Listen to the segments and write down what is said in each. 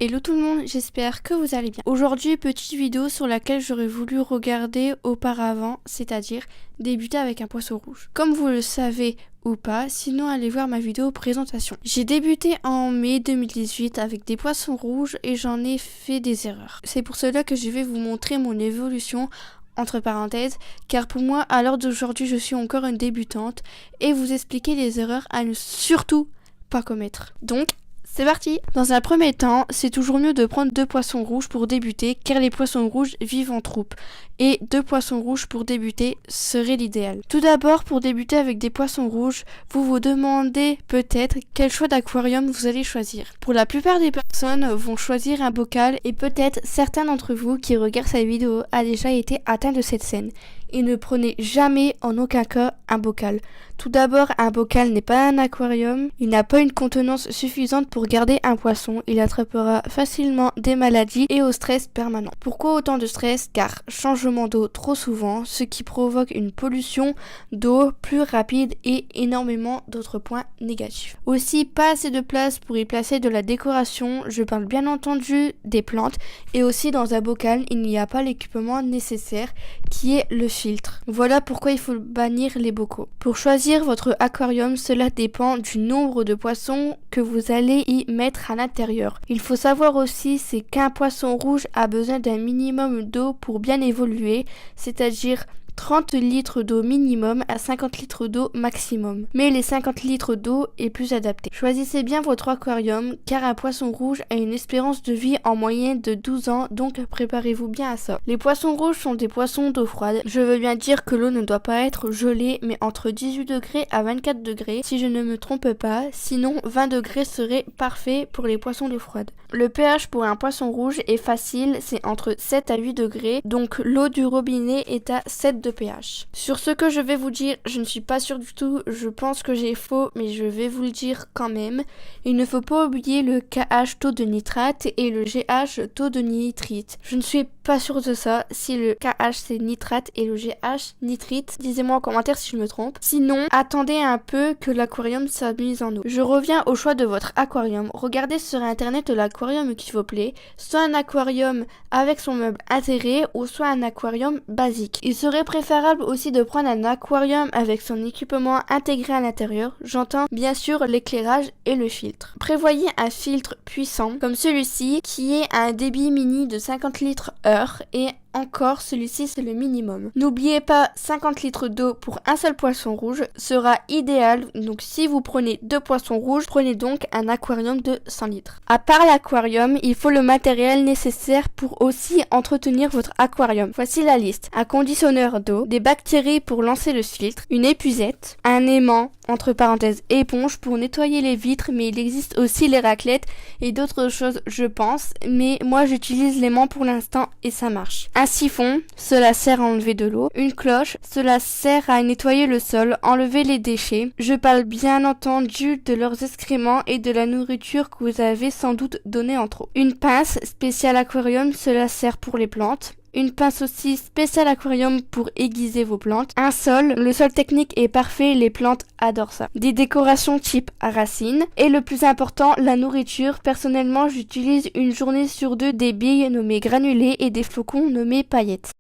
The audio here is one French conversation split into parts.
Hello tout le monde, j'espère que vous allez bien. Aujourd'hui, petite vidéo sur laquelle j'aurais voulu regarder auparavant, c'est-à-dire débuter avec un poisson rouge. Comme vous le savez ou pas, sinon allez voir ma vidéo présentation. J'ai débuté en mai 2018 avec des poissons rouges et j'en ai fait des erreurs. C'est pour cela que je vais vous montrer mon évolution entre parenthèses, car pour moi, à l'heure d'aujourd'hui, je suis encore une débutante et vous expliquer les erreurs à ne surtout pas commettre. Donc, c'est parti! Dans un premier temps, c'est toujours mieux de prendre 2 poissons rouges pour débuter, car les poissons rouges vivent en troupe. Et 2 poissons rouges pour débuter serait l'idéal. Tout d'abord, pour débuter avec des poissons rouges, vous vous demandez peut-être quel choix d'aquarium vous allez choisir. Pour la plupart des personnes vont choisir un bocal et peut-être certains d'entre vous qui regardent cette vidéo a déjà été atteint de cette scène. Et ne prenez jamais en aucun cas un bocal. Tout d'abord, un bocal n'est pas un aquarium. Il n'a pas une contenance suffisante pour garder un poisson. Il attrapera facilement des maladies et au stress permanent. Pourquoi autant de stress? Car changement d'eau trop souvent, ce qui provoque une pollution d'eau plus rapide et énormément d'autres points négatifs. Aussi, pas assez de place pour y placer de la décoration. Je parle bien entendu des plantes. Et aussi dans un bocal, il n'y a pas l'équipement nécessaire qui est le filtre. Voilà pourquoi il faut bannir les bocaux. Pour choisir votre aquarium, cela dépend du nombre de poissons que vous allez y mettre à l'intérieur. Il faut savoir aussi, c'est qu'un poisson rouge a besoin d'un minimum d'eau pour bien évoluer, c'est-à-dire 30 litres d'eau minimum à 50 litres d'eau maximum. Mais les 50 litres d'eau est plus adapté. Choisissez bien votre aquarium car un poisson rouge a une espérance de vie en moyenne de 12 ans, donc préparez-vous bien à ça. Les poissons rouges sont des poissons d'eau froide. Je veux bien dire que l'eau ne doit pas être gelée, mais entre 18 degrés à 24 degrés si je ne me trompe pas, sinon 20 degrés serait parfait pour les poissons d'eau froide. Le pH pour un poisson rouge est facile, c'est entre 7 à 8 degrés, donc l'eau du robinet est à 7 de pH. Sur ce que je vais vous dire, je ne suis pas sûre du tout, je pense que j'ai faux, mais je vais vous le dire quand même. Il ne faut pas oublier le KH taux de nitrate et le GH taux de nitrite. Je ne suis pas sûre de ça, si le KH c'est nitrate et le GH nitrite, disez-moi en commentaire si je me trompe. Sinon, attendez un peu que l'aquarium s'amuse en eau. Je reviens au choix de votre aquarium. Regardez sur internet l'aquarium qui vous plaît, soit un aquarium avec son meuble intégré ou soit un aquarium basique. Il serait préférable aussi de prendre un aquarium avec son équipement intégré à l'intérieur, j'entends bien sûr l'éclairage et le filtre. Prévoyez un filtre puissant comme celui-ci qui est à un débit mini de 50 litres heure et encore, celui-ci c'est le minimum. N'oubliez pas, 50 litres d'eau pour un seul poisson rouge sera idéal. Donc si vous prenez 2 poissons rouges, prenez donc un aquarium de 100 litres. À part l'aquarium, il faut le matériel nécessaire pour aussi entretenir votre aquarium. Voici la liste. Un conditionneur d'eau, des bactéries pour lancer le filtre, une épuisette, un aimant, entre parenthèses éponge pour nettoyer les vitres, mais il existe aussi les raclettes et d'autres choses je pense, mais moi j'utilise l'aimant pour l'instant et ça marche. Un siphon, cela sert à enlever de l'eau. Une cloche, cela sert à nettoyer le sol, enlever les déchets. Je parle bien entendu de leurs excréments et de la nourriture que vous avez sans doute donnée en trop. Une pince spéciale aquarium, cela sert pour les plantes. Une pince aussi spéciale aquarium pour aiguiser vos plantes. Un sol, le sol technique est parfait, les plantes adorent ça. Des décorations type racines. Et le plus important, la nourriture. Personnellement, j'utilise une journée sur 2 des billes nommées granulés et des flocons nommés paillettes.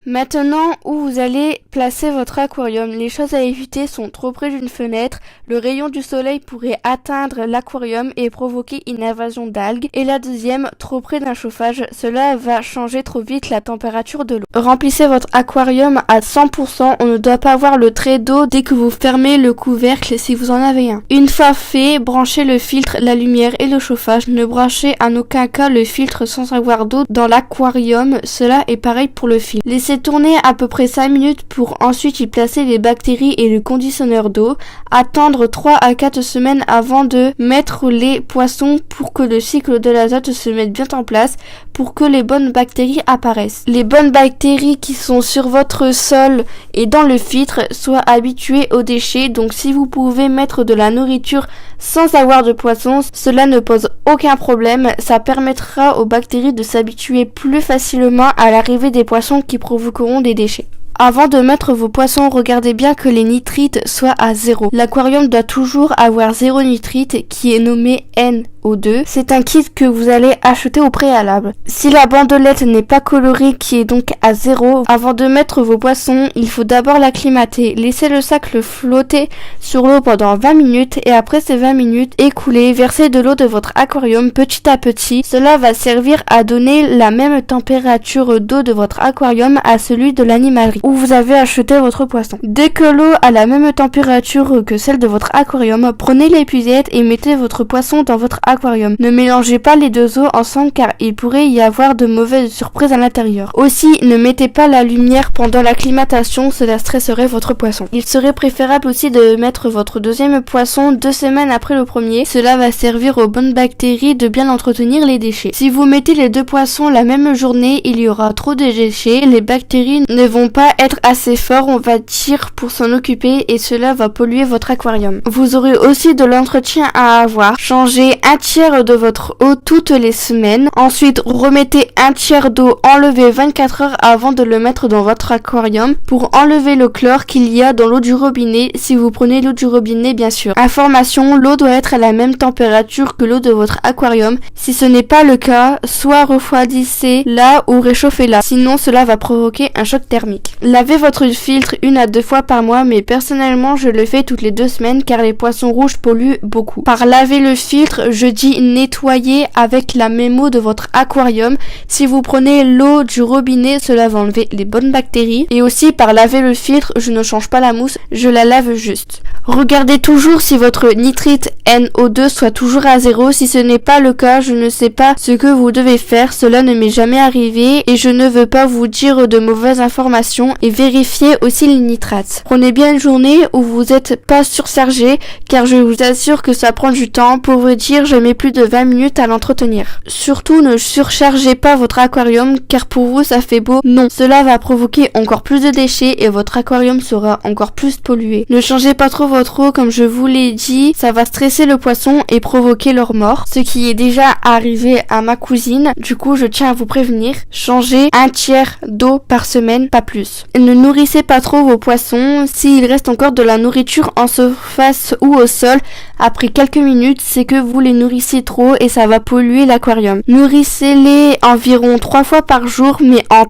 Maintenant, où vous allez placer votre aquarium, les choses à éviter sont trop près d'une fenêtre, le rayon du soleil pourrait atteindre l'aquarium et provoquer une invasion d'algues, et la deuxième, trop près d'un chauffage, cela va changer trop vite la température de l'eau. Remplissez votre aquarium à 100%, on ne doit pas avoir le trait d'eau dès que vous fermez le couvercle si vous en avez un. Une fois fait, branchez le filtre, la lumière et le chauffage, ne branchez en aucun cas le filtre sans avoir d'eau dans l'aquarium, cela est pareil pour le filtre. Laissez tourner à peu près 5 minutes pour ensuite y placer les bactéries et le conditionneur d'eau. Attendre 3 à 4 semaines avant de mettre les poissons pour que le cycle de l'azote se mette bien en place pour que les bonnes bactéries apparaissent. Les bonnes bactéries qui sont sur votre sol et dans le filtre soient habituées aux déchets. Donc si vous pouvez mettre de la nourriture sans avoir de poissons, cela ne pose aucun problème. Ça permettra aux bactéries de s'habituer plus facilement à l'arrivée des poissons qui provoqueront des déchets. Avant de mettre vos poissons, regardez bien que les nitrites soient à 0. L'aquarium doit toujours avoir 0 nitrite qui est nommé NO2. C'est un kit que vous allez acheter au préalable. Si la bandelette n'est pas colorée, qui est donc à 0, avant de mettre vos poissons, il faut d'abord l'acclimater. Laissez le sac flotter sur l'eau pendant 20 minutes et après ces 20 minutes écoulées, versez de l'eau de votre aquarium petit à petit. Cela va servir à donner la même température d'eau de votre aquarium à celui de l'animalerie où vous avez acheté votre poisson. Dès que l'eau a la même température que celle de votre aquarium, prenez l'épuisette et mettez votre poisson dans votre aquarium. Ne mélangez pas les deux eaux ensemble car il pourrait y avoir de mauvaises surprises à l'intérieur. Aussi, ne mettez pas la lumière pendant l'acclimatation, cela stresserait votre poisson. Il serait préférable aussi de mettre votre deuxième poisson 2 semaines après le premier. Cela va servir aux bonnes bactéries de bien entretenir les déchets. Si vous mettez les deux poissons la même journée, il y aura trop de déchets. Les bactéries ne vont pas être assez forts, on va dire, pour s'en occuper et cela va polluer votre aquarium. Vous aurez aussi de l'entretien à avoir. Changez un tiers de votre eau toutes les semaines. Ensuite, remettez un tiers d'eau enlevée 24 heures avant de le mettre dans votre aquarium pour enlever le chlore qu'il y a dans l'eau du robinet, si vous prenez l'eau du robinet bien sûr. Information, l'eau doit être à la même température que l'eau de votre aquarium. Si ce n'est pas le cas, soit refroidissez-la ou réchauffez-la, sinon cela va provoquer un choc thermique. Lavez votre filtre 1 à 2 fois par mois, mais personnellement je le fais toutes les 2 semaines car les poissons rouges polluent beaucoup. Par laver le filtre, je dis nettoyer avec la même eau de votre aquarium. Si vous prenez l'eau du robinet, cela va enlever les bonnes bactéries. Et aussi par laver le filtre, je ne change pas la mousse, je la lave juste. Regardez toujours si votre nitrite NO2 soit toujours à 0. Si ce n'est pas le cas, je ne sais pas ce que vous devez faire. Cela ne m'est jamais arrivé et je ne veux pas vous dire de mauvaises informations. Et vérifiez aussi les nitrates. Prenez bien une journée où vous n'êtes pas surchargé car je vous assure que ça prend du temps. Pour vous dire, je mets plus de 20 minutes à l'entretenir. Surtout ne surchargez pas votre aquarium car pour vous ça fait beau. Non, cela va provoquer encore plus de déchets et votre aquarium sera encore plus pollué. Ne changez pas trop votre eau comme je vous l'ai dit, ça va stresser le poisson et provoquer leur mort, ce qui est déjà arrivé à ma cousine. Du coup, je tiens à vous prévenir, changez un tiers d'eau par semaine, pas plus. Ne nourrissez pas trop vos poissons. S'il reste encore de la nourriture en surface ou au sol, après quelques minutes, c'est que vous les nourrissez trop et ça va polluer l'aquarium. Nourrissez-les environ 3 fois par jour, mais en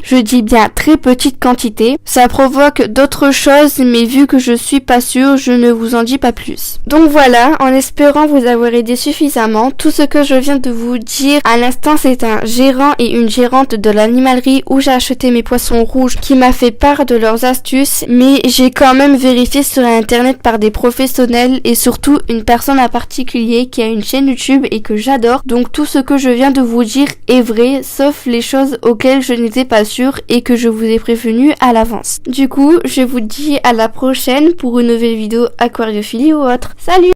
je dis bien très petite quantité. Ça provoque d'autres choses, mais vu que je suis pas sûre, je ne vous en dis pas plus. Donc voilà, en espérant vous avoir aidé suffisamment, tout ce que je viens de vous dire à l'instant, c'est un gérant et une gérante de l'animalerie où j'ai acheté mes poissons rouges qui m'a fait part de leurs astuces, mais j'ai quand même vérifié sur internet par des professionnels et surtout une personne en particulier qui a une chaîne YouTube et que j'adore. Donc tout ce que je viens de vous dire est vrai, sauf les choses auxquelles je n'étais pas sûre et que je vous ai prévenu à l'avance. Du coup, je vous dis à la prochaine pour une nouvelle vidéo aquariophilie ou autre. Salut!